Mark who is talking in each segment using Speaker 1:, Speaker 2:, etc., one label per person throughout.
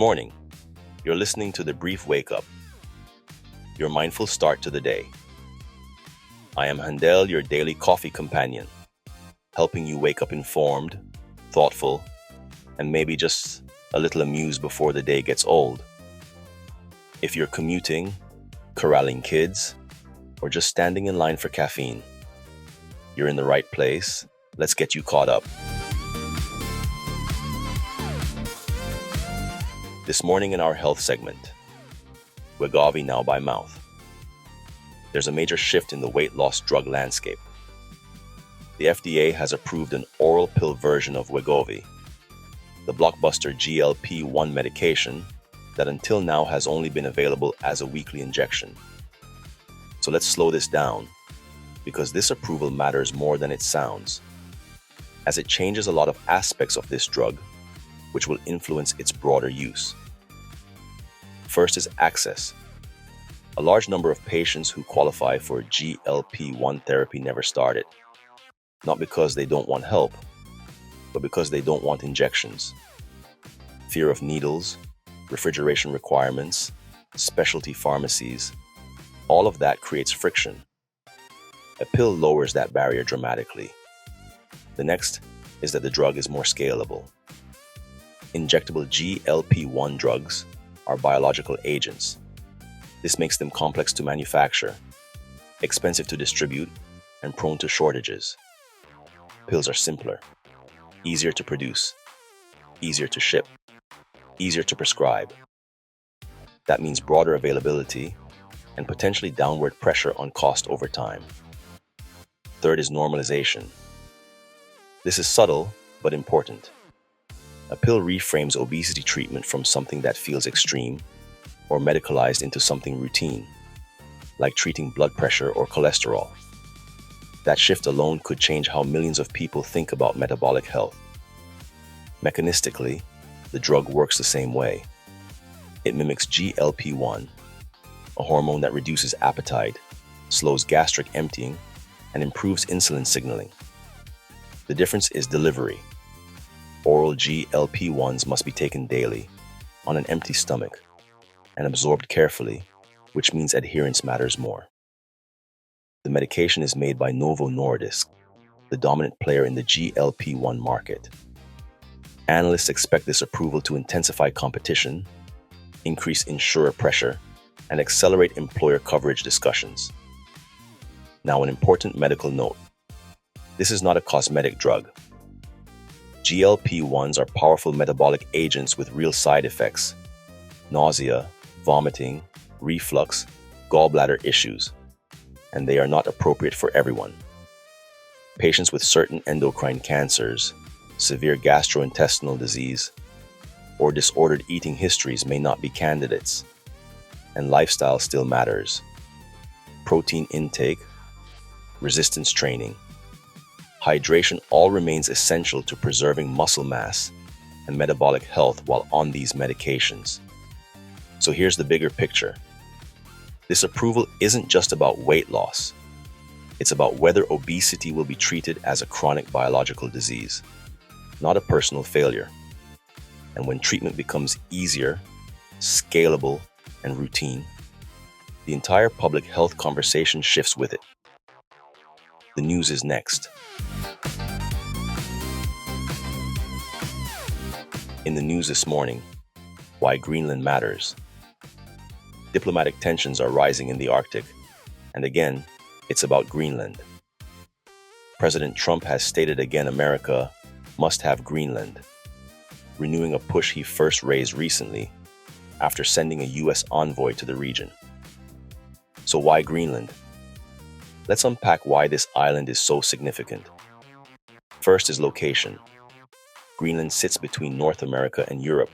Speaker 1: morning. You're listening to The Brief Wake Up, your mindful start to the day. I am Handel, your daily coffee companion, helping you wake up informed, thoughtful, and maybe just a little amused before the day gets old. If you're commuting, corralling kids, or just standing in line for caffeine, you're in the right place. Let's get you caught up. This morning in our health segment, Wegovy now by mouth. There's a major shift in the weight loss drug landscape. The FDA has approved an oral pill version of Wegovy, the blockbuster GLP-1 medication that until now has only been available as a weekly injection. So let's slow this down, because this approval matters more than it sounds, as it changes a lot of aspects of this drug, which will influence its broader use. First is access. A large number of patients who qualify for GLP-1 therapy never start it, not because they don't want help, but because they don't want injections. Fear of needles, refrigeration requirements, specialty pharmacies, all of that creates friction. A pill lowers that barrier dramatically. The next is that the drug is more scalable. Injectable GLP-1 drugs are biological agents. This makes them complex to manufacture, expensive to distribute, and prone to shortages. Pills are simpler, easier to produce, easier to ship, easier to prescribe. That means broader availability and potentially downward pressure on cost over time. Third is normalization. This is subtle but important. A pill reframes obesity treatment from something that feels extreme or medicalized into something routine, like treating blood pressure or cholesterol. That shift alone could change how millions of people think about metabolic health. Mechanistically, the drug works the same way. It mimics GLP-1, a hormone that reduces appetite, slows gastric emptying, and improves insulin signaling. The difference is delivery. Oral GLP-1s must be taken daily, on an empty stomach, and absorbed carefully, which means adherence matters more. The medication is made by Novo Nordisk, the dominant player in the GLP-1 market. Analysts expect this approval to intensify competition, increase insurer pressure, and accelerate employer coverage discussions. Now, an important medical note. This is not a cosmetic drug. GLP-1s are powerful metabolic agents with real side effects: nausea, vomiting, reflux, gallbladder issues, and they are not appropriate for everyone. Patients with certain endocrine cancers, severe gastrointestinal disease, or disordered eating histories may not be candidates, and lifestyle still matters. Protein intake, resistance training, hydration all remains essential to preserving muscle mass and metabolic health while on these medications. So here's the bigger picture. This approval isn't just about weight loss. It's about whether obesity will be treated as a chronic biological disease, not a personal failure. And when treatment becomes easier, scalable, and routine, the entire public health conversation shifts with it. The news is next. In the news this morning, why Greenland matters. Diplomatic tensions are rising in the Arctic, and again, it's about Greenland. President Trump has stated again America must have Greenland, renewing a push he first raised recently after sending a U.S. envoy to the region. So why Greenland? Let's unpack why this island is so significant. First is location. Greenland sits between North America and Europe,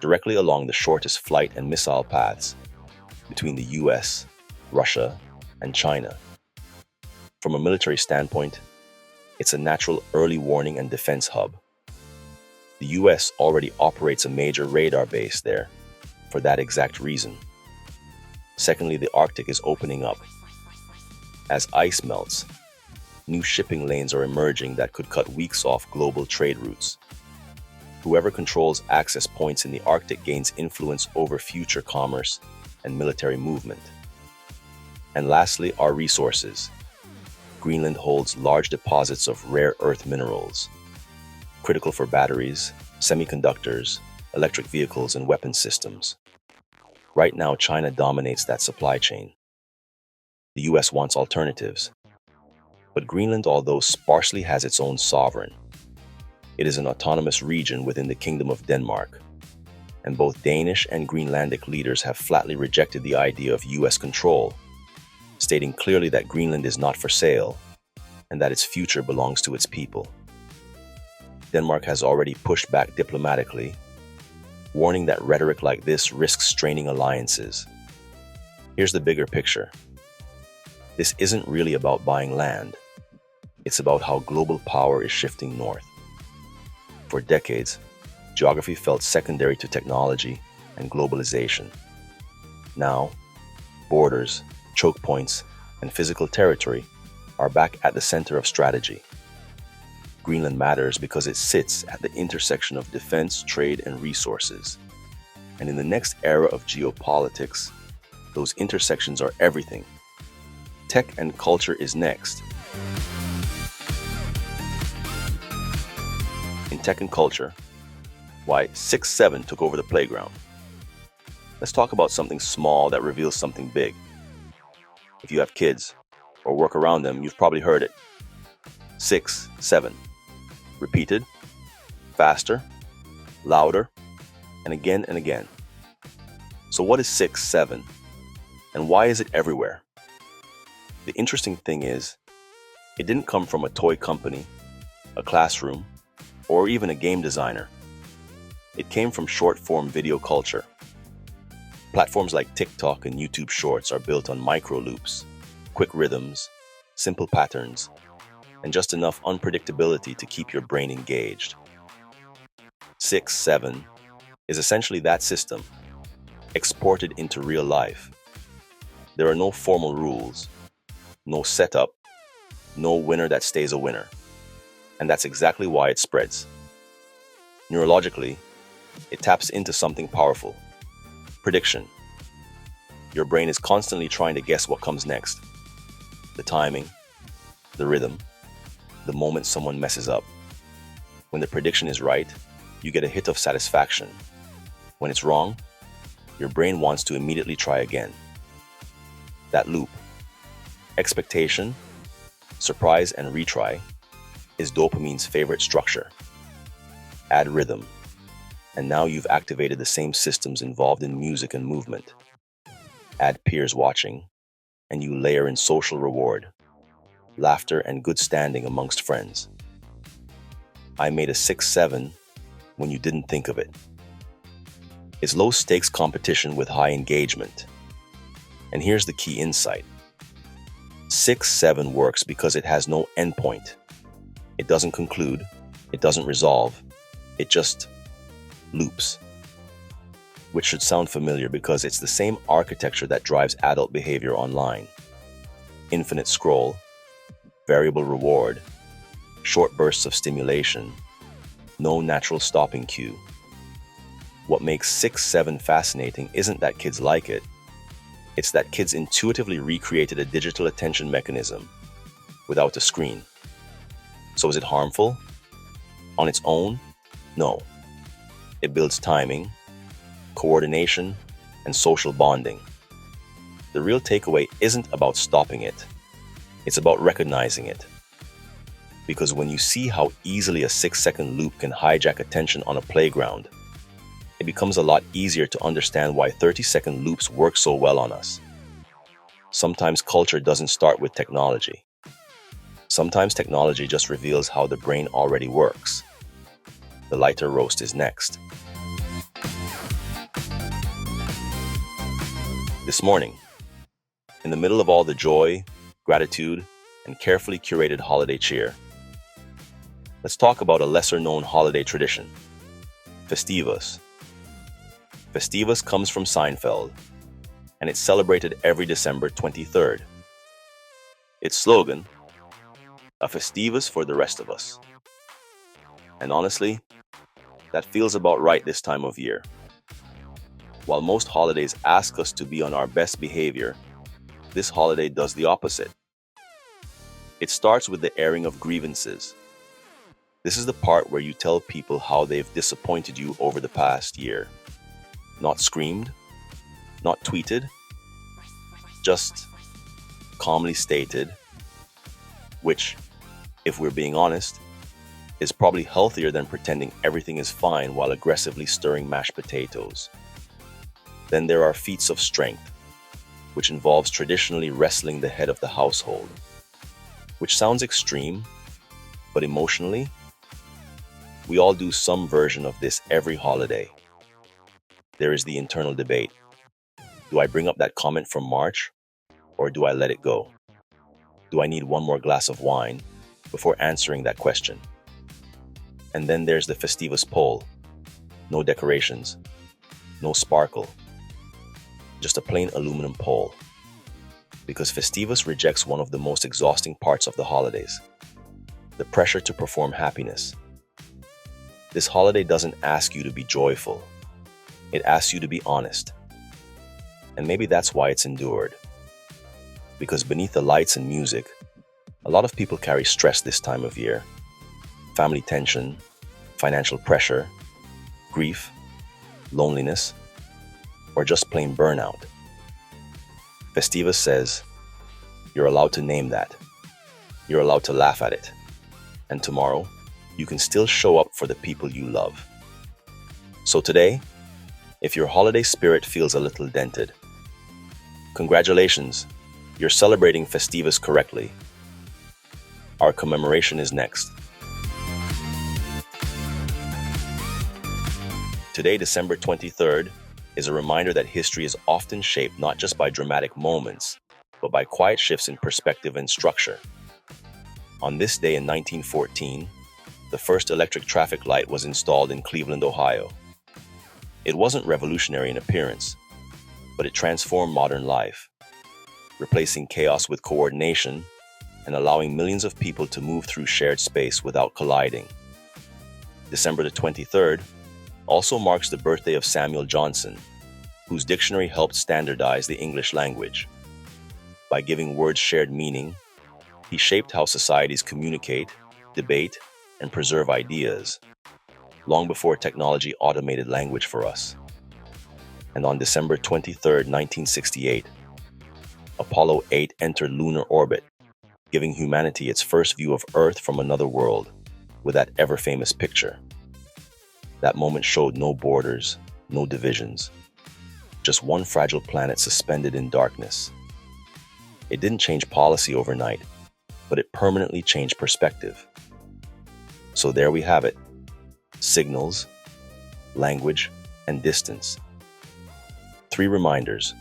Speaker 1: directly along the shortest flight and missile paths between the US, Russia, and China. From a military standpoint, it's a natural early warning and defense hub. The US already operates a major radar base there for that exact reason. Secondly, the Arctic is opening up. As ice melts, new shipping lanes are emerging that could cut weeks off global trade routes. Whoever controls access points in the Arctic gains influence over future commerce and military movement. And lastly, our resources. Greenland holds large deposits of rare earth minerals, critical for batteries, semiconductors, electric vehicles, and weapon systems. Right now, China dominates that supply chain. The US wants alternatives. But Greenland, although sparsely, has its own sovereign. It is an autonomous region within the Kingdom of Denmark, and both Danish and Greenlandic leaders have flatly rejected the idea of US control, stating clearly that Greenland is not for sale and that its future belongs to its people. Denmark has already pushed back diplomatically, warning that rhetoric like this risks straining alliances. Here's the bigger picture. This isn't really about buying land. It's about how global power is shifting north. For decades, geography felt secondary to technology and globalization. Now, borders, choke points, and physical territory are back at the center of strategy. Greenland matters because it sits at the intersection of defense, trade, and resources. And in the next era of geopolitics, those intersections are everything. Tech and culture is next. In tech and culture, why 6-7 took over the playground. Let's talk about something small that reveals something big. If you have kids or work around them, you've probably heard it. 6-7. Repeated, faster, louder, and again and again. So what is 6-7? And why is it everywhere? The interesting thing is, it didn't come from a toy company, a classroom, or even a game designer. It came from short-form video culture. Platforms like TikTok and YouTube Shorts are built on micro loops, quick rhythms, simple patterns, and just enough unpredictability to keep your brain engaged. 6-7 is essentially that system, exported into real life. There are no formal rules, no setup, no winner that stays a winner. And that's exactly why it spreads. Neurologically, it taps into something powerful. Prediction. Your brain is constantly trying to guess what comes next. The timing, the rhythm, the moment someone messes up. When the prediction is right, you get a hit of satisfaction. When it's wrong, your brain wants to immediately try again. That loop, expectation, surprise, and retry, is dopamine's favorite structure. Add rhythm, and now you've activated the same systems involved in music and movement. Add peers watching, and you layer in social reward, laughter, and good standing amongst friends. I made a 6-7 when you didn't think of it. It's low-stakes competition with high engagement. And here's the key insight. 6-7 works because it has no endpoint. It doesn't conclude, it doesn't resolve, it just loops. Which should sound familiar because it's the same architecture that drives adult behavior online. Infinite scroll, variable reward, short bursts of stimulation, no natural stopping cue. What makes 6-7 fascinating isn't that kids like it, it's that kids intuitively recreated a digital attention mechanism without a screen. So is it harmful? On its own? No. It builds timing, coordination, and social bonding. The real takeaway isn't about stopping it. It's about recognizing it. Because when you see how easily a 6-second loop can hijack attention on a playground, it becomes a lot easier to understand why 30-second loops work so well on us. Sometimes culture doesn't start with technology. Sometimes technology just reveals how the brain already works. The lighter roast is next. This morning, in the middle of all the joy, gratitude, and carefully curated holiday cheer, let's talk about a lesser-known holiday tradition, Festivus. Festivus comes from Seinfeld, and it's celebrated every December 23rd. Its slogan, a Festivus for the rest of us. And honestly, That feels about right this time of year. While most holidays ask us to be on our best behavior, this holiday does the opposite. It starts with the airing of grievances. This is the part where you tell people how they've disappointed you over the past year. Not screamed, not tweeted, just calmly stated, which, if we're being honest, is probably healthier than pretending everything is fine while aggressively stirring mashed potatoes. Then there are feats of strength, which involves traditionally wrestling the head of the household, which sounds extreme, but emotionally, we all do some version of this every holiday. There is the internal debate. Do I bring up that comment from March, or do I let it go? Do I need one more glass of wine before answering that question? And then there's the Festivus pole. No decorations, no sparkle, just a plain aluminum pole. Because Festivus rejects one of the most exhausting parts of the holidays, the pressure to perform happiness. This holiday doesn't ask you to be joyful. It asks you to be honest. And maybe that's why it's endured. Because beneath the lights and music, a lot of people carry stress this time of year. Family tension, financial pressure, grief, loneliness, or just plain burnout. Festivus says, you're allowed to name that. You're allowed to laugh at it. And tomorrow, you can still show up for the people you love. So today, if your holiday spirit feels a little dented, congratulations, you're celebrating Festivus correctly. Our commemoration is next. Today, December 23rd, is a reminder that history is often shaped not just by dramatic moments, but by quiet shifts in perspective and structure. On this day in 1914, the first electric traffic light was installed in Cleveland, Ohio. It wasn't revolutionary in appearance, but it transformed modern life, replacing chaos with coordination and allowing millions of people to move through shared space without colliding. December the 23rd also marks the birthday of Samuel Johnson, whose dictionary helped standardize the English language. By giving words shared meaning, he shaped how societies communicate, debate, and preserve ideas, long before technology automated language for us. And on December 23, 1968, Apollo 8 entered lunar orbit, giving humanity its first view of Earth from another world, with that ever-famous picture. That moment showed no borders, no divisions, just one fragile planet suspended in darkness. It didn't change policy overnight, but it permanently changed perspective. So there we have it. Signals, language, and distance. 3 reminders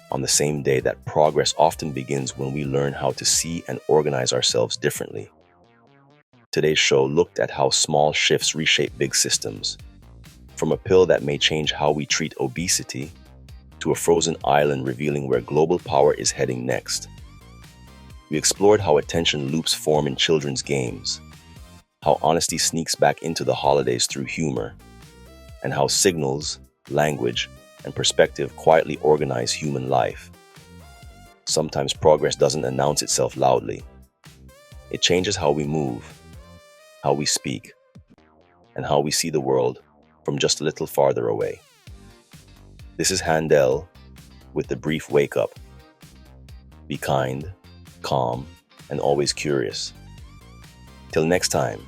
Speaker 1: on the same day that progress often begins when we learn how to see and organize ourselves differently. Today's show looked at how small shifts reshape big systems, from a pill that may change how we treat obesity to a frozen island revealing where global power is heading next. We explored how attention loops form in children's games, how honesty sneaks back into the holidays through humor, and how signals, language, and perspective quietly organize human life. Sometimes progress doesn't announce itself loudly. It changes how we move, how we speak, and how we see the world from just a little farther away. This is Handel with the brief wake up. Be kind, calm, and always curious. Till next time.